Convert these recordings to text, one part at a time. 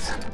Playhouse.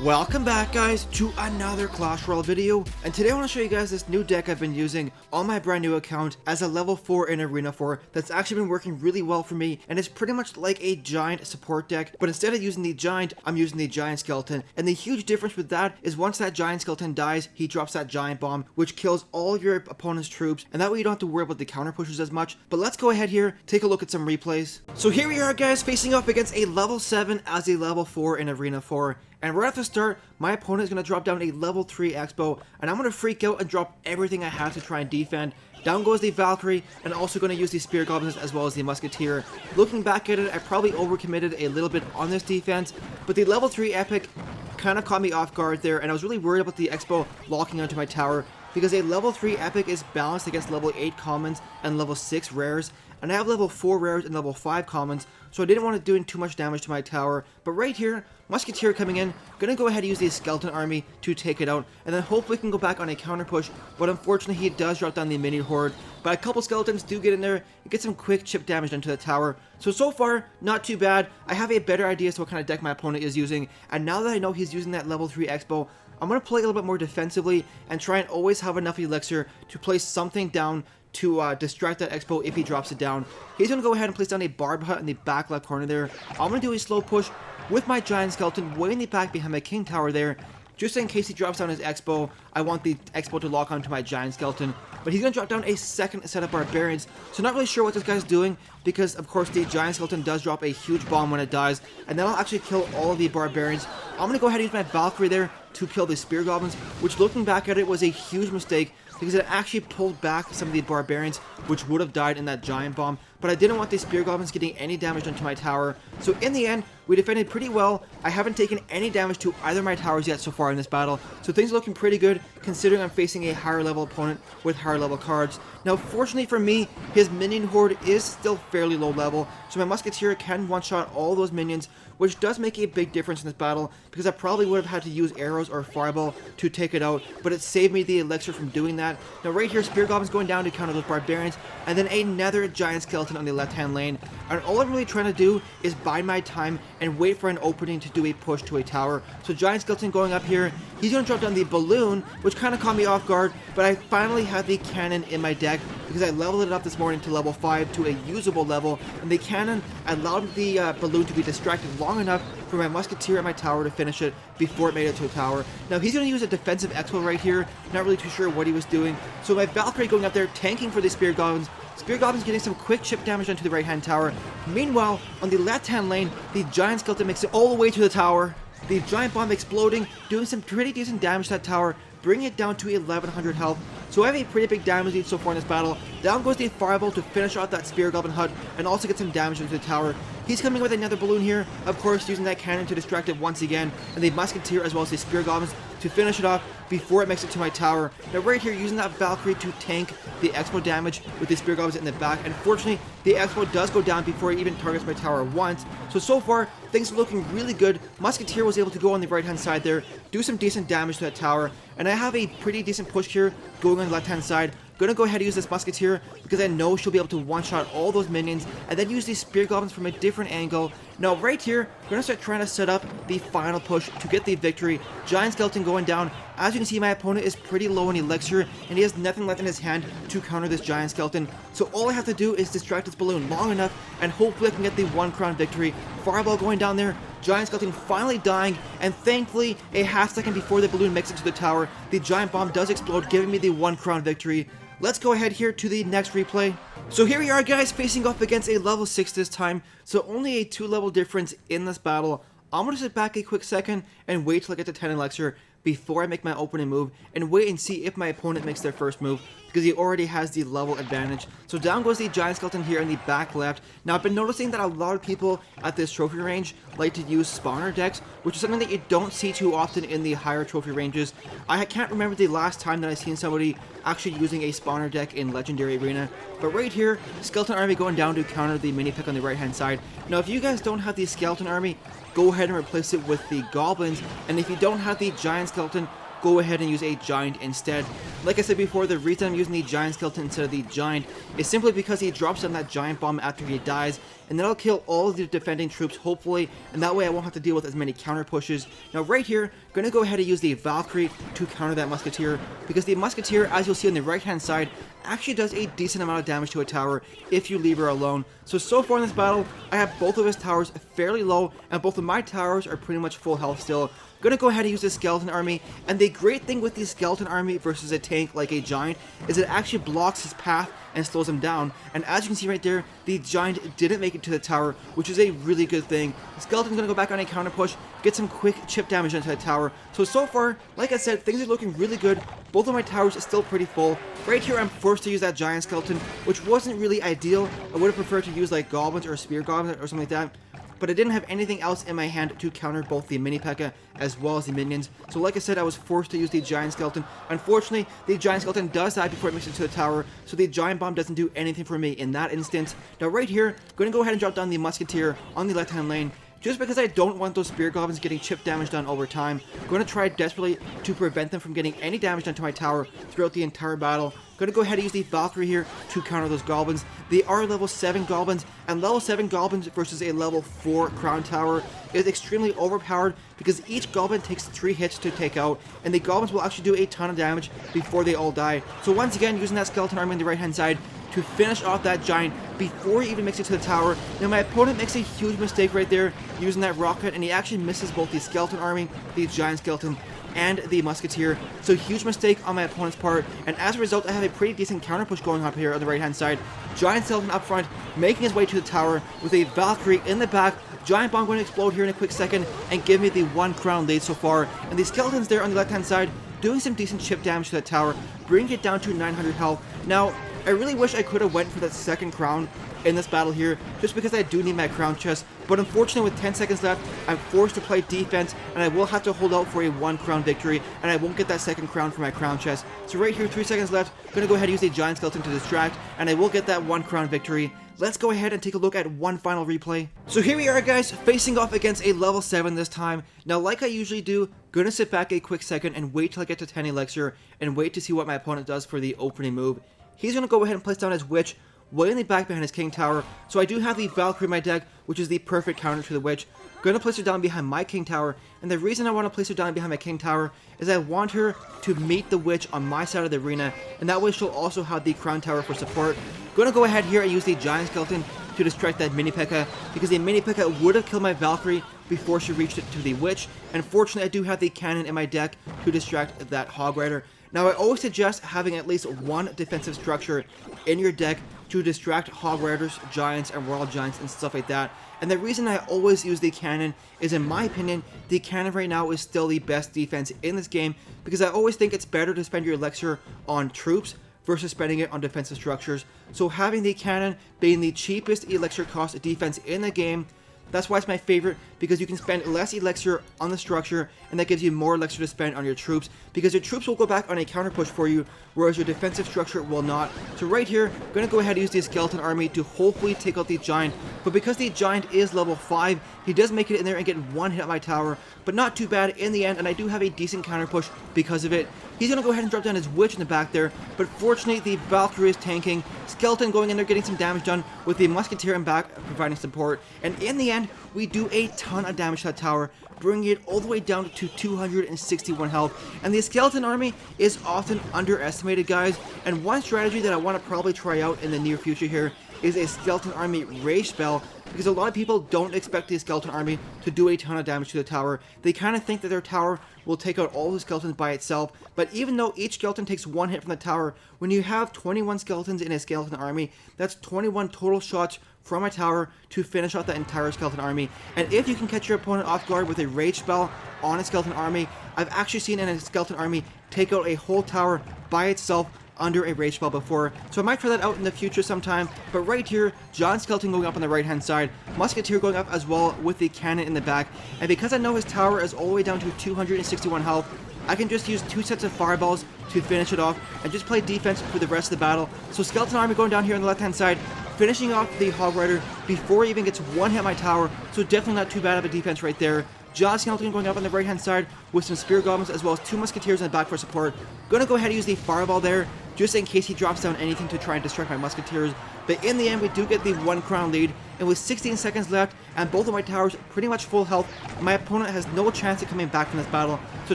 Welcome back guys to another Clash Royale video, and today I want to show you guys this new deck I've been using on my brand new account as a level 4 in Arena 4 that's actually been working really well for me, and it's pretty much like a giant support deck, but instead of using the giant, I'm using the giant skeleton, and the huge difference with that is once that giant skeleton dies, he drops that giant bomb, which kills all of your opponent's troops, and that way you don't have to worry about the counter pushes as much. But let's go ahead here, take a look at some replays. So here we are guys, facing off against a level 7 as a level 4 in Arena 4. And right at the start, my opponent is going to drop down a level 3 Expo, and I'm going to freak out and drop everything I have to try and defend. Down goes the Valkyrie, and also going to use the Spear Goblins as well as the Musketeer. Looking back at it, I probably overcommitted a little bit on this defense, but the level 3 Epic kind of caught me off guard there, and I was really worried about the Expo locking onto my tower, because a level 3 Epic is balanced against level 8 commons and level 6 rares, and I have level 4 rares and level 5 commons, so I didn't want to do too much damage to my tower. But right here, Musketeer coming in, gonna go ahead and use the Skeleton Army to take it out, and then hopefully we can go back on a counter push, but unfortunately he does drop down the mini horde. But a couple skeletons do get in there and get some quick chip damage into the tower. So far, not too bad. I have a better idea as to what kind of deck my opponent is using, and now that I know he's using that level 3 Expo, I'm going to play a little bit more defensively and try and always have enough elixir to place something down to distract that Expo if he drops it down. He's going to go ahead and place down a Barb Hut in the back left corner there. I'm going to do a slow push with my Giant Skeleton way in the back behind my King Tower there. Just in case he drops down his Expo, I want the Expo to lock onto my Giant Skeleton. But he's going to drop down a second set of Barbarians, so not really sure what this guy's doing, because of course the Giant Skeleton does drop a huge bomb when it dies, and that'll actually kill all of the Barbarians. I'm going to go ahead and use my Valkyrie there to kill the Spear Goblins, which looking back at it was a huge mistake, because it actually pulled back some of the Barbarians, which would have died in that Giant Bomb, but I didn't want the Spear Goblins getting any damage into my tower. So in the end, we defended pretty well. I haven't taken any damage to either of my towers yet so far in this battle, so things are looking pretty good, considering I'm facing a higher level opponent with higher level cards. Now fortunately for me, his minion horde is still fairly low level, so my Musketeer can one-shot all those minions, which does make a big difference in this battle, because I probably would have had to use arrows or fireball to take it out, but it saved me the elixir from doing that. Now right here, Spear Goblin's going down to counter those Barbarians, and then another Giant Skeleton on the left-hand lane, and all I'm really trying to do is bide my time and wait for an opening to do a push to a tower. So Giant Skeleton going up here, he's going to drop down the Balloon, which kind of caught me off guard, but I finally had the Cannon in my deck, because I leveled it up this morning to level 5 to a usable level, and the Cannon allowed the Balloon to be distracted long enough for my Musketeer at my tower to finish it before it made it to a tower. Now he's going to use a defensive Expo right here, not really too sure what he was doing, so my Valkyrie going up there tanking for the Spear Goblins. Spear Goblin's getting some quick chip damage onto the right hand tower. Meanwhile, on the left hand lane, the Giant Skeleton makes it all the way to the tower. The Giant Bomb exploding, doing some pretty decent damage to that tower, bringing it down to 1100 health. So I have a pretty big damage lead so far in this battle. Down goes the Fireball to finish out that Spear Goblin hut and also get some damage into the tower. He's coming with another Balloon here, of course using that Cannon to distract it once again, and the Musketeer as well as the Spear Goblins to finish it off before it makes it to my tower. Now right here, using that Valkyrie to tank the Expo damage with the Spear Goblins in the back. Unfortunately, the Expo does go down before it even targets my tower once. So far, things are looking really good. Musketeer was able to go on the right-hand side there, do some decent damage to that tower, and I have a pretty decent push here going on the left-hand side. Gonna go ahead and use this Musketeer because I know she'll be able to one-shot all those minions and then use these Spear Goblins from a different angle. Now right here, we're gonna start trying to set up the final push to get the victory. Giant Skeleton going down. As you can see, my opponent is pretty low in elixir and he has nothing left in his hand to counter this Giant Skeleton. So all I have to do is distract this Balloon long enough and hopefully I can get the 1 crown victory. Fireball going down there. Giant Skeleton finally dying, and thankfully, a half second before the Balloon makes it to the tower, the Giant Bomb does explode, giving me the 1 crown victory. Let's go ahead here to the next replay. So here we are guys, facing off against a level 6 this time, so only a 2 level difference in this battle. I'm going to sit back a quick second and wait till I get to 10 elixir before I make my opening move, and wait and see if my opponent makes their first move, because he already has the level advantage. So down goes the Giant Skeleton here in the back left. Now I've been noticing that a lot of people at this trophy range like to use spawner decks, which is something that you don't see too often in the higher trophy ranges. I can't remember the last time that I've seen somebody actually using a spawner deck in Legendary Arena, but right here, Skeleton Army going down to counter the mini pick on the right hand side. Now if you guys don't have the Skeleton Army, go ahead and replace it with the Goblins, and if you don't have the Giant Skeleton, go ahead and use a giant instead. Like I said before, the reason I'm using the giant skeleton instead of the giant is simply because he drops down that giant bomb after he dies, and that'll kill all of the defending troops, hopefully, and that way I won't have to deal with as many counter pushes. Now right here, gonna go ahead and use the Valkyrie to counter that Musketeer, because the Musketeer, as you'll see on the right hand side, actually does a decent amount of damage to a tower if you leave her alone. So far in this battle, I have both of his towers fairly low, and both of my towers are pretty much full health still. Gonna go ahead and use the skeleton army, and the great thing with the skeleton army versus a tank like a giant is it actually blocks his path and slows him down. And as you can see right there, the giant didn't make it to the tower, which is a really good thing. The skeleton's gonna go back on a counter push, get some quick chip damage into the tower. So far, like I said, things are looking really good. Both of my towers are still pretty full. Right here, I'm forced to use that giant skeleton, which wasn't really ideal. I would have preferred to use like goblins or spear goblins or something like that, but I didn't have anything else in my hand to counter both the mini P.E.K.K.A. as well as the minions. So like I said, I was forced to use the giant skeleton. Unfortunately, the giant skeleton does die before it makes it to the tower, so the giant bomb doesn't do anything for me in that instance. Now right here, I'm going to go ahead and drop down the Musketeer on the left-hand lane, just because I don't want those spear goblins getting chip damage done over time. I'm going to try desperately to prevent them from getting any damage done to my tower throughout the entire battle. I'm going to go ahead and use the Valkyrie here to counter those goblins. They are level 7 goblins, and level 7 goblins versus a level 4 crown tower is extremely overpowered because each goblin takes 3 hits to take out, and the goblins will actually do a ton of damage before they all die. So once again, using that skeleton army on the right hand side to finish off that giant before he even makes it to the tower. Now my opponent makes a huge mistake right there using that rocket, and he actually misses both the skeleton army, the giant skeleton, and the Musketeer. So huge mistake on my opponent's part, and as a result I have a pretty decent counter push going up here on the right hand side. Giant skeleton up front, making his way to the tower with a Valkyrie in the back. Giant bomb going to explode here in a quick second and give me the 1 crown lead so far. And the skeletons there on the left hand side doing some decent chip damage to that tower, bringing it down to 900 health. Now, I really wish I could have went for that 2nd crown in this battle here, just because I do need my crown chest, but unfortunately with 10 seconds left, I'm forced to play defense, and I will have to hold out for a 1 crown victory, and I won't get that 2nd crown for my crown chest. So right here, 3 seconds left, gonna go ahead and use a giant skeleton to distract, and I will get that 1 crown victory. Let's go ahead and take a look at one final replay. So here we are, guys, facing off against a level 7 this time. Now, like I usually do, gonna sit back a quick second and wait till I get to 10 elixir, and wait to see what my opponent does for the opening move. He's gonna go ahead and place down his witch way in the back behind his king tower. So I do have the Valkyrie in my deck, which is the perfect counter to the witch. Gonna place her down behind my king tower, and the reason I want to place her down behind my king tower is I want her to meet the witch on my side of the arena, and that way she'll also have the crown tower for support. Gonna go ahead here and use the giant skeleton to distract that mini P.E.K.K.A. because the mini P.E.K.K.A. would have killed my Valkyrie before she reached it to the witch, and fortunately I do have the cannon in my deck to distract that hog rider. Now I always suggest having at least 1 defensive structure in your deck to distract hog riders, giants, and royal giants and stuff like that. And the reason I always use the cannon is, in my opinion, the cannon right now is still the best defense in this game, because I always think it's better to spend your elixir on troops versus spending it on defensive structures. So having the cannon being the cheapest elixir cost defense in the game, that's why it's my favorite, because you can spend less elixir on the structure, and that gives you more elixir to spend on your troops, because your troops will go back on a counter push for you, whereas your defensive structure will not. So right here, I'm going to go ahead and use the skeleton army to hopefully take out the giant, but because the giant is level 5, he does make it in there and get 1 hit at my tower, but not too bad in the end, and I do have a decent counter push because of it. He's going to go ahead and drop down his witch in the back there, but fortunately the Valkyrie is tanking. Skeleton going in there getting some damage done with the Musketeer in back providing support, and in the end we do a ton of damage to that tower, bringing it all the way down to 261 health. And the skeleton army is often underestimated, guys, and one strategy that I want to probably try out in the near future here is a skeleton army rage spell, because a lot of people don't expect the skeleton army to do a ton of damage to the tower. They kind of think that their tower will take out all the skeletons by itself, but even though each skeleton takes 1 hit from the tower, when you have 21 skeletons in a skeleton army, that's 21 total shots from a tower to finish off that entire skeleton army. And if you can catch your opponent off guard with a rage spell on a skeleton army, I've actually seen in a skeleton army take out a whole tower by itself under a rage spell before, so I might try that out in the future sometime. But right here, giant skeleton going up on the right hand side, Musketeer going up as well with the cannon in the back, and because I know his tower is all the way down to 261 health, I can just use 2 sets of fireballs to finish it off and just play defense for the rest of the battle. So skeleton army going down here on the left hand side, finishing off the hog rider before he even gets 1 hit my tower, so definitely not too bad of a defense right there. Giant Skeleton going up on the right hand side with some Spear Goblins as well as 2 Musketeers in the back for support. Gonna go ahead and use the Fireball there just in case he drops down anything to try and distract my Musketeers. But in the end, we do get the 1 crown lead, and with 16 seconds left and both of my towers pretty much full health, my opponent has no chance of coming back from this battle. So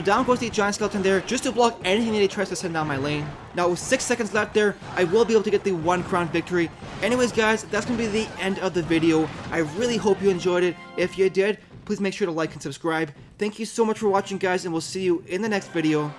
down goes the Giant Skeleton there just to block anything that he tries to send down my lane. Now with 6 seconds left there, I will be able to get the 1 crown victory. Anyways guys, that's going to be the end of the video. I really hope you enjoyed it. If you did, please make sure to like and subscribe. Thank you so much for watching guys, and we'll see you in the next video.